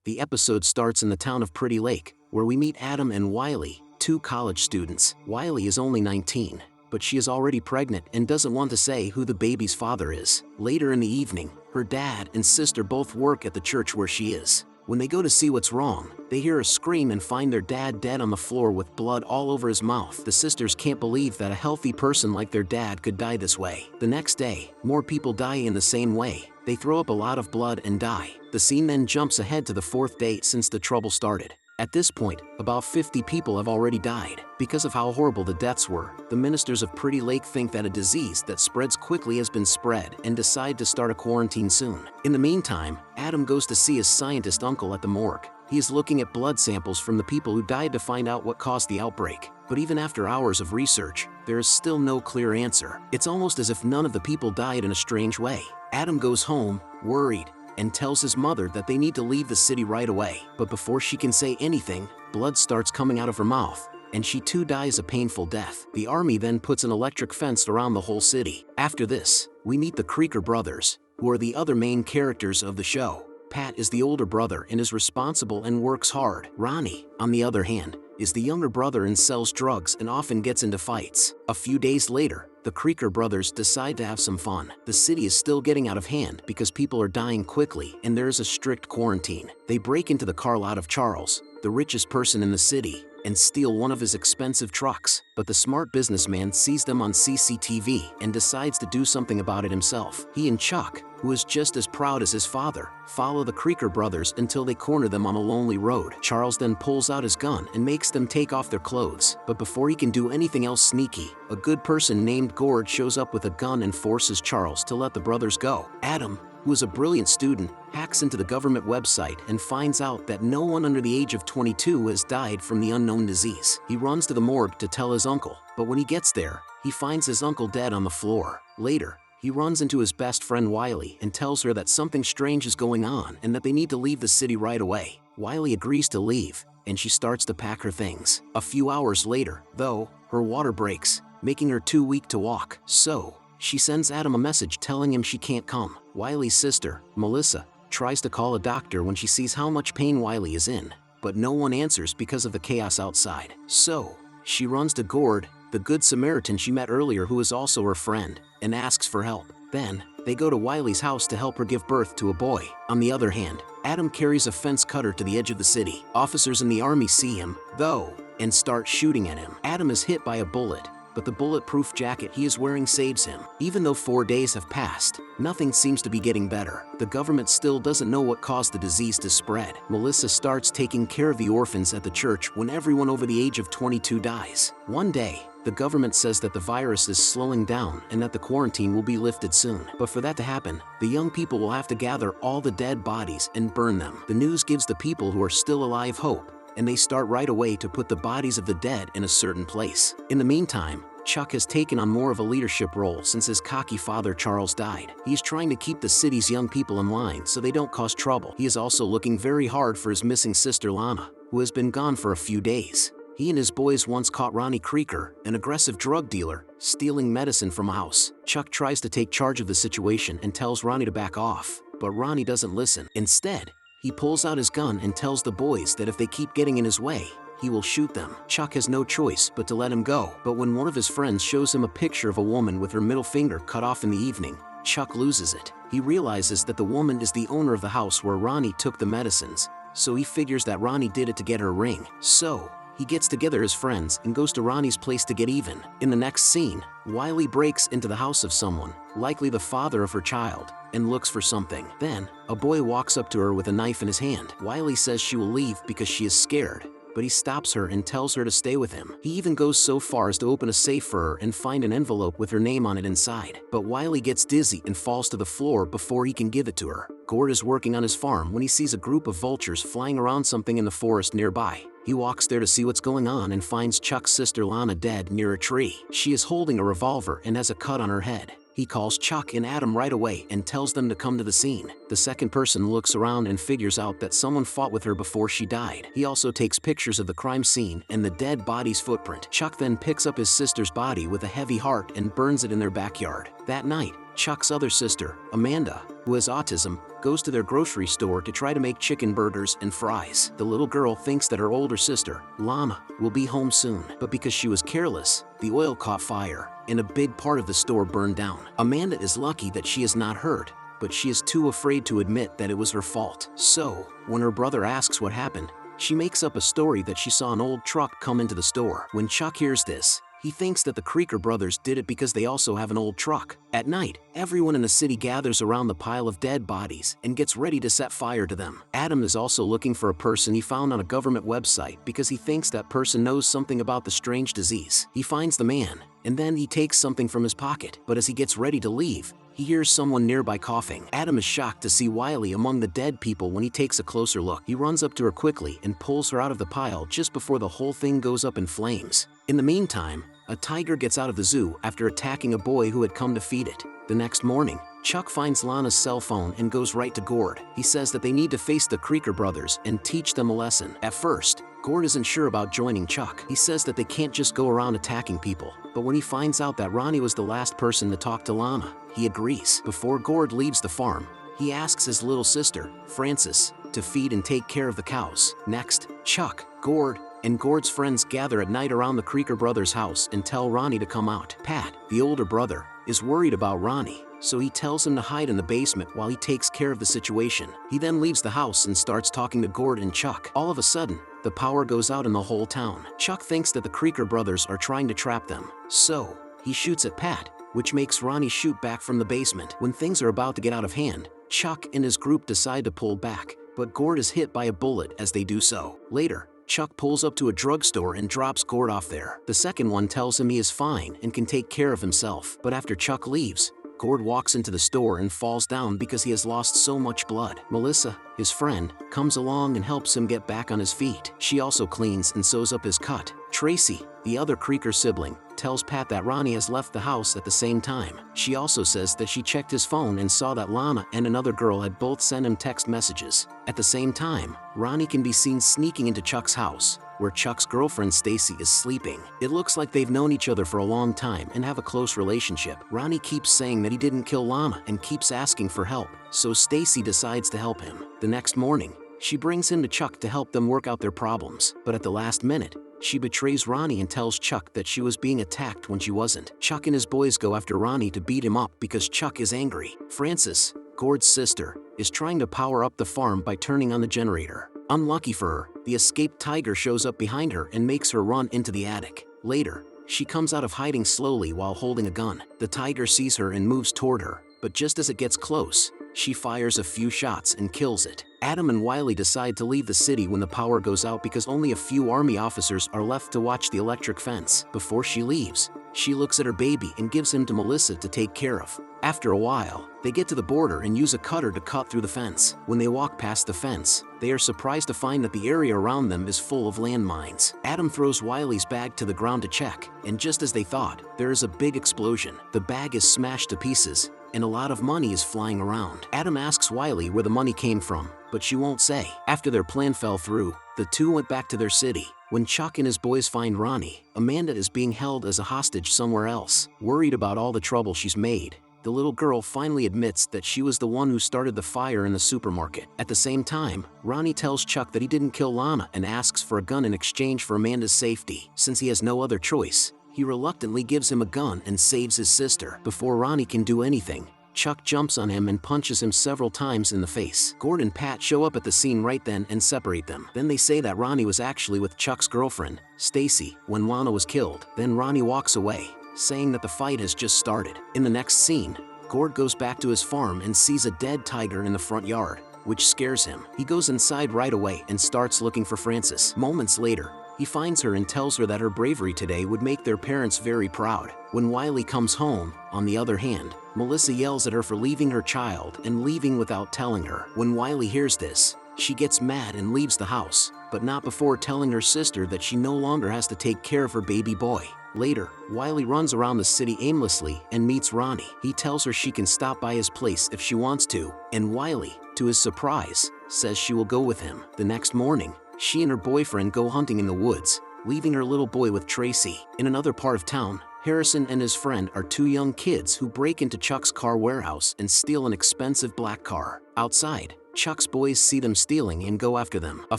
The episode starts in the town of Pretty Lake, where we meet Adam and Wiley, two college students. Wiley is only 19, but she is already pregnant and doesn't want to say who the baby's father is. Later in the evening, her dad and sister both work at the church where she is. When they go to see what's wrong, they hear a scream and find their dad dead on the floor with blood all over his mouth. The sisters can't believe that a healthy person like their dad could die this way. The next day, more people die in the same way. They throw up a lot of blood and die. The scene then jumps ahead to the 4th day since the trouble started. At this point, about 50 people have already died. Because of how horrible the deaths were, the ministers of Pretty Lake think that a disease that spreads quickly has been spread and decide to start a quarantine soon. In the meantime, Adam goes to see his scientist uncle at the morgue. He is looking at blood samples from the people who died to find out what caused the outbreak. But even after hours of research, there is still no clear answer. It's almost as if none of the people died in a strange way. Adam goes home, worried, and tells his mother that they need to leave the city right away. But before she can say anything, blood starts coming out of her mouth, and she too dies a painful death. The army then puts an electric fence around the whole city. After this, we meet the Creaker brothers, who are the other main characters of the show. Pat is the older brother and is responsible and works hard. Ronnie, on the other hand, is the younger brother and sells drugs and often gets into fights. A few days later, the Creaker brothers decide to have some fun. The city is still getting out of hand because people are dying quickly and there is a strict quarantine. They break into the car lot of Charles, the richest person in the city, and steal one of his expensive trucks. But the smart businessman sees them on CCTV and decides to do something about it himself. He and Chuck, who is just as proud as his father, follow the Creaker brothers until they corner them on a lonely road. Charles then pulls out his gun and makes them take off their clothes. But before he can do anything else sneaky, a good person named Gord shows up with a gun and forces Charles to let the brothers go. Adam, who is a brilliant student, hacks into the government website and finds out that no one under the age of 22 has died from the unknown disease. He runs to the morgue to tell his uncle, but when he gets there, he finds his uncle dead on the floor. Later, he runs into his best friend Wiley and tells her that something strange is going on and that they need to leave the city right away. Wiley agrees to leave, and she starts to pack her things. A few hours later, though, her water breaks, making her too weak to walk. So, she sends Adam a message telling him she can't come. Wiley's sister, Melissa, tries to call a doctor when she sees how much pain Wiley is in, but no one answers because of the chaos outside. So, she runs to Gord, the good Samaritan she met earlier who is also her friend, and asks for help. Then, they go to Wiley's house to help her give birth to a boy. On the other hand, Adam carries a fence cutter to the edge of the city. Officers in the army see him, though, and start shooting at him. Adam is hit by a bullet, but the bulletproof jacket he is wearing saves him. Even though 4 days have passed, nothing seems to be getting better. The government still doesn't know what caused the disease to spread. Melissa starts taking care of the orphans at the church when everyone over the age of 22 dies. One day, the government says that the virus is slowing down and that the quarantine will be lifted soon. But for that to happen, the young people will have to gather all the dead bodies and burn them. The news gives the people who are still alive hope, and they start right away to put the bodies of the dead in a certain place. In the meantime, Chuck has taken on more of a leadership role since his cocky father Charles died. He's trying to keep the city's young people in line so they don't cause trouble. He is also looking very hard for his missing sister Lana, who has been gone for a few days. He and his boys once caught Ronnie Creaker, an aggressive drug dealer, stealing medicine from a house. Chuck tries to take charge of the situation and tells Ronnie to back off, but Ronnie doesn't listen. Instead, he pulls out his gun and tells the boys that if they keep getting in his way, he will shoot them. Chuck has no choice but to let him go. But when one of his friends shows him a picture of a woman with her middle finger cut off in the evening, Chuck loses it. He realizes that the woman is the owner of the house where Ronnie took the medicines, so he figures that Ronnie did it to get her ring. So, he gets together his friends and goes to Ronnie's place to get even. In the next scene, Wiley breaks into the house of someone, likely the father of her child, and looks for something. Then, a boy walks up to her with a knife in his hand. Wiley says she will leave because she is scared, but he stops her and tells her to stay with him. He even goes so far as to open a safe for her and find an envelope with her name on it inside. But Wiley gets dizzy and falls to the floor before he can give it to her. Gord is working on his farm when he sees a group of vultures flying around something in the forest nearby. He walks there to see what's going on and finds Chuck's sister Lana dead near a tree. She is holding a revolver and has a cut on her head. He calls Chuck and Adam right away and tells them to come to the scene. The second person looks around and figures out that someone fought with her before she died. He also takes pictures of the crime scene and the dead body's footprint. Chuck then picks up his sister's body with a heavy heart and burns it in their backyard. That night, Chuck's other sister, Amanda, who has autism, goes to their grocery store to try to make chicken burgers and fries. The little girl thinks that her older sister, Lana, will be home soon, but because she was careless, the oil caught fire, and a big part of the store burned down. Amanda is lucky that she is not hurt, but she is too afraid to admit that it was her fault. So, when her brother asks what happened, she makes up a story that she saw an old truck come into the store. When Chuck hears this, he thinks that the Creaker brothers did it because they also have an old truck. At night, everyone in the city gathers around the pile of dead bodies and gets ready to set fire to them. Adam is also looking for a person he found on a government website because he thinks that person knows something about the strange disease. He finds the man, and then he takes something from his pocket. But as he gets ready to leave, he hears someone nearby coughing. Adam is shocked to see Wiley among the dead people when he takes a closer look. He runs up to her quickly and pulls her out of the pile just before the whole thing goes up in flames. In the meantime, a tiger gets out of the zoo after attacking a boy who had come to feed it. The next morning, Chuck finds Lana's cell phone and goes right to Gord. He says that they need to face the Creaker brothers and teach them a lesson. At first, Gord isn't sure about joining Chuck. He says that they can't just go around attacking people. But when he finds out that Ronnie was the last person to talk to Lana, he agrees. Before Gord leaves the farm, he asks his little sister, Frances, to feed and take care of the cows. Next, Chuck, Gord, and Gord's friends gather at night around the Creaker brothers' house and tell Ronnie to come out. Pat, the older brother, is worried about Ronnie, so he tells him to hide in the basement while he takes care of the situation. He then leaves the house and starts talking to Gord and Chuck. All of a sudden, the power goes out in the whole town. Chuck thinks that the Creaker brothers are trying to trap them, so he shoots at Pat, which makes Ronnie shoot back from the basement. When things are about to get out of hand, Chuck and his group decide to pull back, but Gord is hit by a bullet as they do so. Later, Chuck pulls up to a drugstore and drops Gord off there. The second one tells him he is fine and can take care of himself. But after Chuck leaves, Gord walks into the store and falls down because he has lost so much blood. Melissa, his friend, comes along and helps him get back on his feet. She also cleans and sews up his cut. Tracy, the other Creaker sibling, tells Pat that Ronnie has left the house at the same time. She also says that she checked his phone and saw that Lana and another girl had both sent him text messages. At the same time, Ronnie can be seen sneaking into Chuck's house, where Chuck's girlfriend Stacy is sleeping. It looks like they've known each other for a long time and have a close relationship. Ronnie keeps saying that he didn't kill Lana and keeps asking for help, so Stacy decides to help him. The next morning, she brings him to Chuck to help them work out their problems, but at the last minute, she betrays Ronnie and tells Chuck that she was being attacked when she wasn't. Chuck and his boys go after Ronnie to beat him up because Chuck is angry. Frances, Gord's sister, is trying to power up the farm by turning on the generator. Unlucky for her, the escaped tiger shows up behind her and makes her run into the attic. Later, she comes out of hiding slowly while holding a gun. The tiger sees her and moves toward her, but just as it gets close, she fires a few shots and kills it. Adam and Wiley decide to leave the city when the power goes out because only a few army officers are left to watch the electric fence. Before she leaves, she looks at her baby and gives him to Melissa to take care of. After a while, they get to the border and use a cutter to cut through the fence. When they walk past the fence, they are surprised to find that the area around them is full of landmines. Adam throws Wiley's bag to the ground to check, and just as they thought, there is a big explosion. The bag is smashed to pieces, and a lot of money is flying around. Adam asks Wiley where the money came from, but she won't say. After their plan fell through, the two went back to their city. When Chuck and his boys find Ronnie, Amanda is being held as a hostage somewhere else. Worried about all the trouble she's made, the little girl finally admits that she was the one who started the fire in the supermarket. At the same time, Ronnie tells Chuck that he didn't kill Lana and asks for a gun in exchange for Amanda's safety. Since he has no other choice, he reluctantly gives him a gun and saves his sister. Before Ronnie can do anything, Chuck jumps on him and punches him several times in the face. Gord and Pat show up at the scene right then and separate them. Then they say that Ronnie was actually with Chuck's girlfriend, Stacy, when Lana was killed. Then Ronnie walks away, saying that the fight has just started. In the next scene, Gord goes back to his farm and sees a dead tiger in the front yard, which scares him. He goes inside right away and starts looking for Frances. Moments later, he finds her and tells her that her bravery today would make their parents very proud. When Wiley comes home, on the other hand, Melissa yells at her for leaving her child and leaving without telling her. When Wiley hears this, she gets mad and leaves the house, but not before telling her sister that she no longer has to take care of her baby boy. Later, Wiley runs around the city aimlessly and meets Ronnie. He tells her she can stop by his place if she wants to, and Wiley, to his surprise, says she will go with him. The next morning, she and her boyfriend go hunting in the woods, leaving her little boy with Tracy. In another part of town, Harrison and his friend are two young kids who break into Chuck's car warehouse and steal an expensive black car. Outside, Chuck's boys see them stealing and go after them. A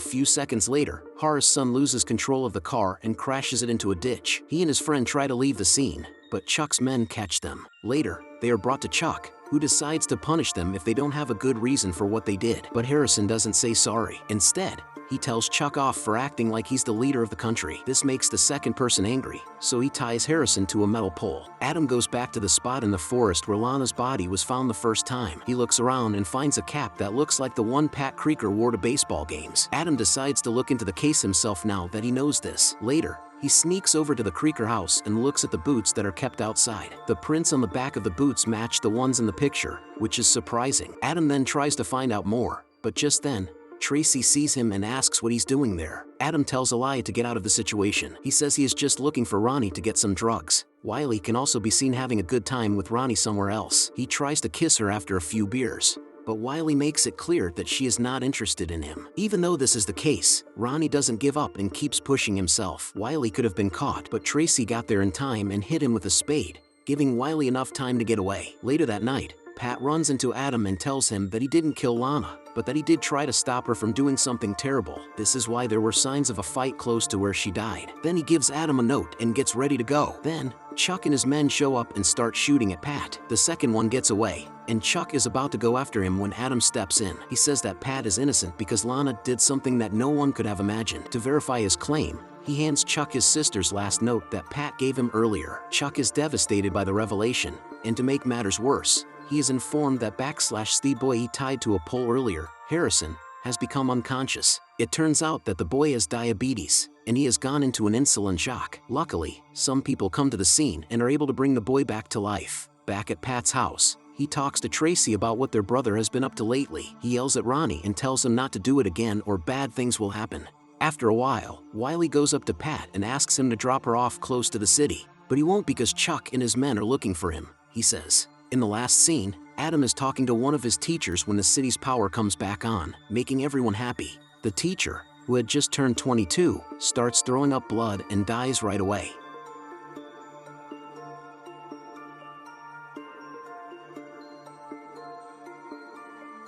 few seconds later, Hara's son loses control of the car and crashes it into a ditch. He and his friend try to leave the scene, but Chuck's men catch them. Later, they are brought to Chuck, who decides to punish them if they don't have a good reason for what they did. But Harrison doesn't say sorry. Instead, he tells Chuck off for acting like he's the leader of the country. This makes the second person angry, so he ties Harrison to a metal pole. Adam goes back to the spot in the forest where Lana's body was found the first time. He looks around and finds a cap that looks like the one Pat Creeker wore to baseball games. Adam decides to look into the case himself now that he knows this. Later, he sneaks over to the Creeker house and looks at the boots that are kept outside. The prints on the back of the boots match the ones in the picture, which is surprising. Adam then tries to find out more, but just then, Tracy sees him and asks what he's doing there. Adam tells a lie to get out of the situation. He says he is just looking for Ronnie to get some drugs. Wiley can also be seen having a good time with Ronnie somewhere else. He tries to kiss her after a few beers, but Wiley makes it clear that she is not interested in him. Even though this is the case, Ronnie doesn't give up and keeps pushing himself. Wiley could have been caught, but Tracy got there in time and hit him with a spade, giving Wiley enough time to get away. Later that night, Pat runs into Adam and tells him that he didn't kill Lana, but that he did try to stop her from doing something terrible. This is why there were signs of a fight close to where she died. Then he gives Adam a note and gets ready to go. Then, Chuck and his men show up and start shooting at Pat. The second one gets away, and Chuck is about to go after him when Adam steps in. He says that Pat is innocent because Lana did something that no one could have imagined. To verify his claim, he hands Chuck his sister's last note that Pat gave him earlier. Chuck is devastated by the revelation, and to make matters worse, he is informed that the boy he tied to a pole earlier, Harrison, has become unconscious. It turns out that the boy has diabetes, and he has gone into an insulin shock. Luckily, some people come to the scene and are able to bring the boy back to life. Back at Pat's house, he talks to Tracy about what their brother has been up to lately. He yells at Ronnie and tells him not to do it again or bad things will happen. After a while, Wiley goes up to Pat and asks him to drop her off close to the city, but he won't because Chuck and his men are looking for him, he says. In the last scene, Adam is talking to one of his teachers when the city's power comes back on, making everyone happy. The teacher, who had just turned 22, starts throwing up blood and dies right away.